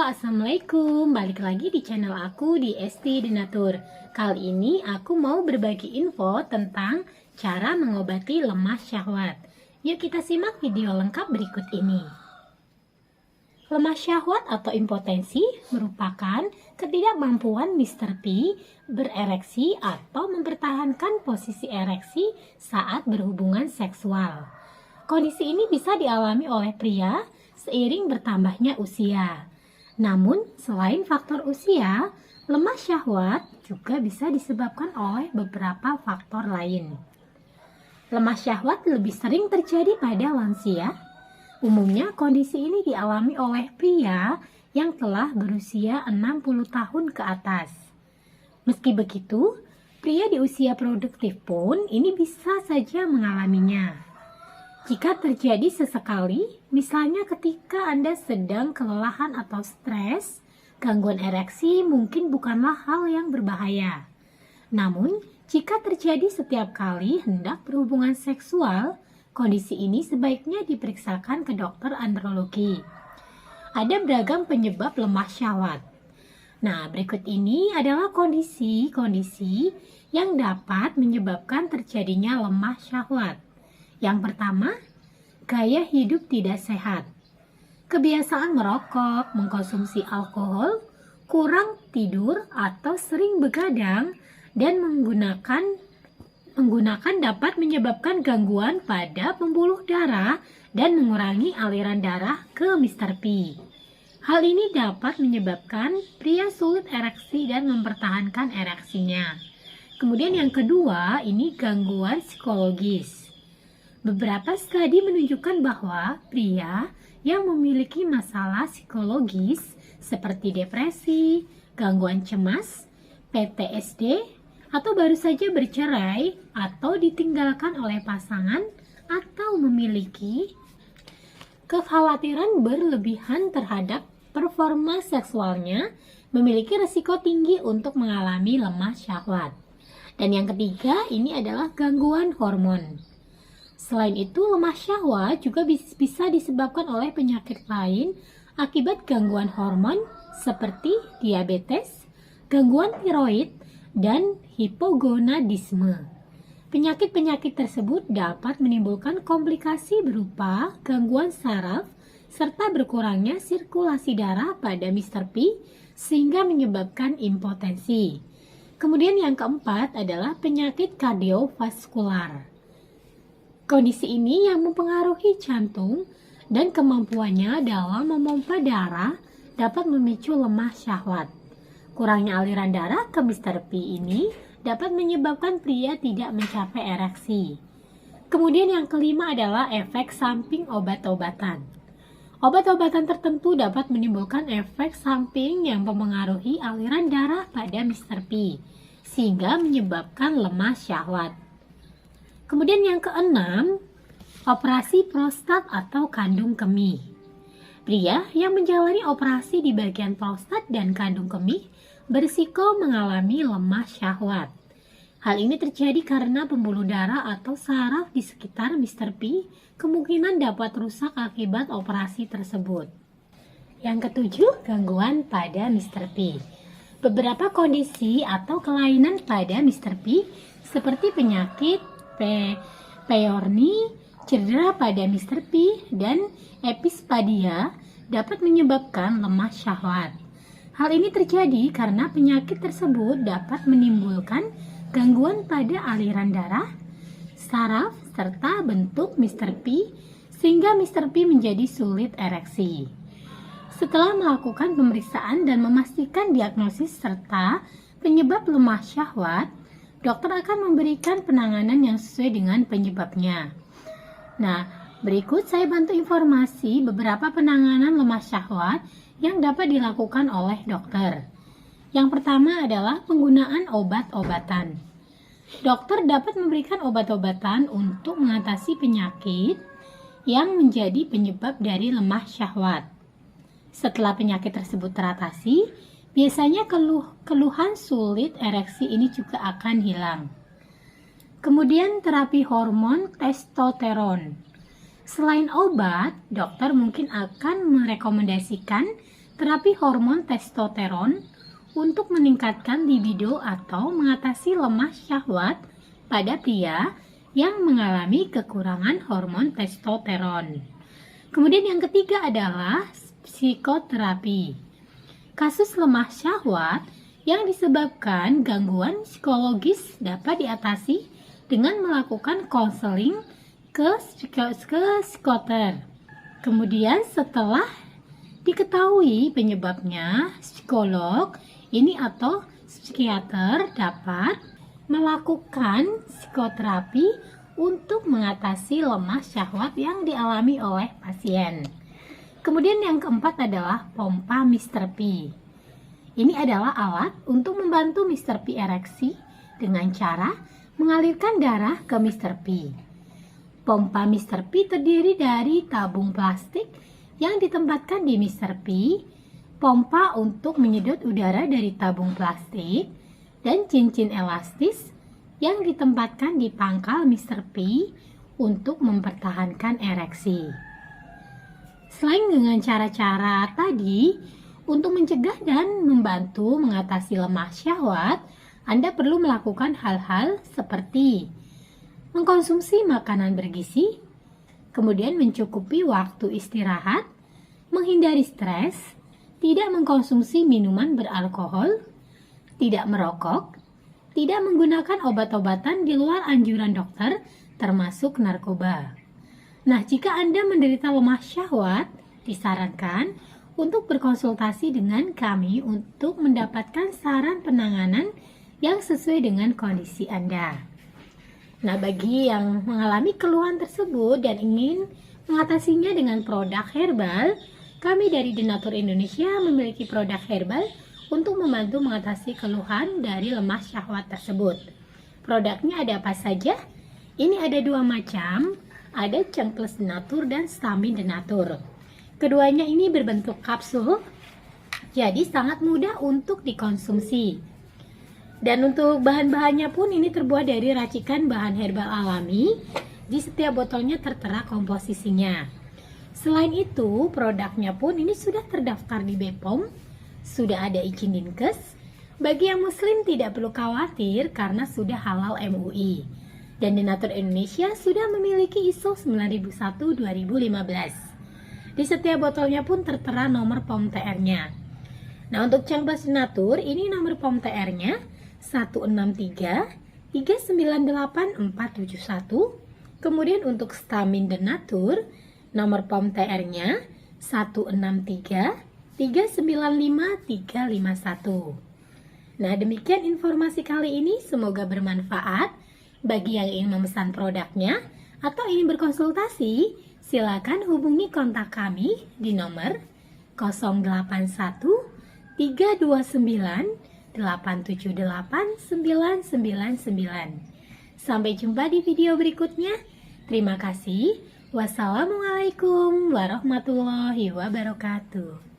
Assalamualaikum. Balik lagi di channel aku di Esti Denatur. Kali ini aku mau berbagi info tentang cara mengobati lemah syahwat. Yuk kita simak video lengkap berikut ini. Lemah syahwat atau impotensi merupakan ketidakmampuan Mr. P berereksi atau mempertahankan posisi ereksi saat berhubungan seksual. Kondisi ini bisa dialami oleh pria seiring bertambahnya usia. Namun, selain faktor usia, lemah syahwat juga bisa disebabkan oleh beberapa faktor lain. Lemah syahwat lebih sering terjadi pada lansia. Umumnya, kondisi ini dialami oleh pria yang telah berusia 60 tahun ke atas. Meski begitu, pria di usia produktif pun ini bisa saja mengalaminya. Jika terjadi sesekali, misalnya ketika Anda sedang kelelahan atau stres, gangguan ereksi mungkin bukanlah hal yang berbahaya. Namun, jika terjadi setiap kali hendak berhubungan seksual, kondisi ini sebaiknya diperiksakan ke dokter andrologi. Ada beragam penyebab lemah syahwat. Nah, berikut ini adalah kondisi-kondisi yang dapat menyebabkan terjadinya lemah syahwat. Yang pertama, gaya hidup tidak sehat. Kebiasaan merokok, mengkonsumsi alkohol, kurang tidur, atau sering begadang dan menggunakan dapat menyebabkan gangguan pada pembuluh darah dan mengurangi aliran darah ke Mr. P. Hal ini dapat menyebabkan pria sulit ereksi dan mempertahankan ereksinya. Kemudian yang kedua, ini gangguan psikologis. Beberapa studi menunjukkan bahwa pria yang memiliki masalah psikologis seperti depresi, gangguan cemas, PTSD, atau baru saja bercerai atau ditinggalkan oleh pasangan atau memiliki kekhawatiran berlebihan terhadap performa seksualnya memiliki risiko tinggi untuk mengalami lemah syahwat. Dan yang ketiga, ini adalah gangguan hormon. Selain itu, lemah syahwat juga bisa disebabkan oleh penyakit lain akibat gangguan hormon seperti diabetes, gangguan tiroid, dan hipogonadisme. Penyakit-penyakit tersebut dapat menimbulkan komplikasi berupa gangguan saraf serta berkurangnya sirkulasi darah pada Mr. P sehingga menyebabkan impotensi. Kemudian yang keempat adalah penyakit kardiovaskular. Kondisi ini yang mempengaruhi jantung dan kemampuannya dalam memompa darah dapat memicu lemah syahwat. Kurangnya aliran darah ke Mr. P ini dapat menyebabkan pria tidak mencapai ereksi. Kemudian yang kelima adalah efek samping obat-obatan. Obat-obatan tertentu dapat menimbulkan efek samping yang mempengaruhi aliran darah pada Mr. P, sehingga menyebabkan lemah syahwat. Kemudian yang keenam, operasi prostat atau kandung kemih. Pria yang menjalani operasi di bagian prostat dan kandung kemih berisiko mengalami lemah syahwat. Hal ini terjadi karena pembuluh darah atau saraf di sekitar Mr. P kemungkinan dapat rusak akibat operasi tersebut. Yang ketujuh, gangguan pada Mr. P. Beberapa kondisi atau kelainan pada Mr. P seperti penyakit Peyronie, cedera pada Mr. P, dan epispadia dapat menyebabkan lemah syahwat. Hal ini terjadi karena penyakit tersebut dapat menimbulkan gangguan pada aliran darah, saraf, serta bentuk Mr. P, sehingga Mr. P menjadi sulit ereksi. Setelah melakukan pemeriksaan dan memastikan diagnosis serta penyebab lemah syahwat, dokter akan memberikan penanganan yang sesuai dengan penyebabnya. Nah, berikut saya bantu informasi beberapa penanganan lemah syahwat yang dapat dilakukan oleh dokter. Yang pertama adalah penggunaan obat-obatan. Dokter dapat memberikan obat-obatan untuk mengatasi penyakit yang menjadi penyebab dari lemah syahwat. Setelah penyakit tersebut teratasi, biasanya keluhan sulit ereksi ini juga akan hilang. Kemudian terapi hormon testosteron. Selain obat, dokter mungkin akan merekomendasikan terapi hormon testosteron untuk meningkatkan libido atau mengatasi lemah syahwat pada pria yang mengalami kekurangan hormon testosteron. Kemudian yang ketiga adalah psikoterapi. Kasus lemah syahwat yang disebabkan gangguan psikologis dapat diatasi dengan melakukan konseling ke psikoter. Kemudian setelah diketahui penyebabnya, psikolog ini atau psikiater dapat melakukan psikoterapi untuk mengatasi lemah syahwat yang dialami oleh pasien. Kemudian yang keempat adalah pompa Mr. P. Ini adalah alat untuk membantu Mr. P ereksi dengan cara mengalirkan darah ke Mr. P. Pompa Mr. P terdiri dari tabung plastik yang ditempatkan di Mr. P, pompa untuk menyedot udara dari tabung plastik, dan cincin elastis yang ditempatkan di pangkal Mr. P untuk mempertahankan ereksi. Selain dengan cara-cara tadi, untuk mencegah dan membantu mengatasi lemah syahwat, Anda perlu melakukan hal-hal seperti mengkonsumsi makanan bergizi, kemudian mencukupi waktu istirahat, menghindari stres, tidak mengkonsumsi minuman beralkohol, tidak merokok, tidak menggunakan obat-obatan di luar anjuran dokter, termasuk narkoba. Nah, jika Anda menderita lemah syahwat, disarankan untuk berkonsultasi dengan kami untuk mendapatkan saran penanganan yang sesuai dengan kondisi Anda. Nah, bagi yang mengalami keluhan tersebut dan ingin mengatasinya dengan produk herbal, kami dari Denatur Indonesia memiliki produk herbal untuk membantu mengatasi keluhan dari lemah syahwat tersebut. Produknya ada apa saja? Ini ada 2 macam, ada Cengkles Denatur dan Stamin Denatur. Keduanya ini berbentuk kapsul, jadi sangat mudah untuk dikonsumsi. Dan untuk bahan-bahannya pun ini terbuat dari racikan bahan herbal alami. Di setiap botolnya tertera komposisinya. Selain itu, produknya pun ini sudah terdaftar di BPOM, sudah ada izin Dinkes. Bagi yang muslim tidak perlu khawatir karena sudah halal MUI. Dan Denatur Indonesia sudah memiliki ISO 9001-2015. Di setiap botolnya pun tertera nomor POM TR-nya. Nah, untuk Cengkles Denatur, ini nomor POM TR-nya 163-398-471. Kemudian untuk Stamin Denatur, nomor POM TR-nya 163-395-351. Nah, demikian informasi kali ini, semoga bermanfaat. Bagi yang ingin memesan produknya atau ingin berkonsultasi, silakan hubungi kontak kami di nomor 081 329 878 999. Sampai jumpa di video berikutnya. Terima kasih. Wassalamualaikum warahmatullahi wabarakatuh.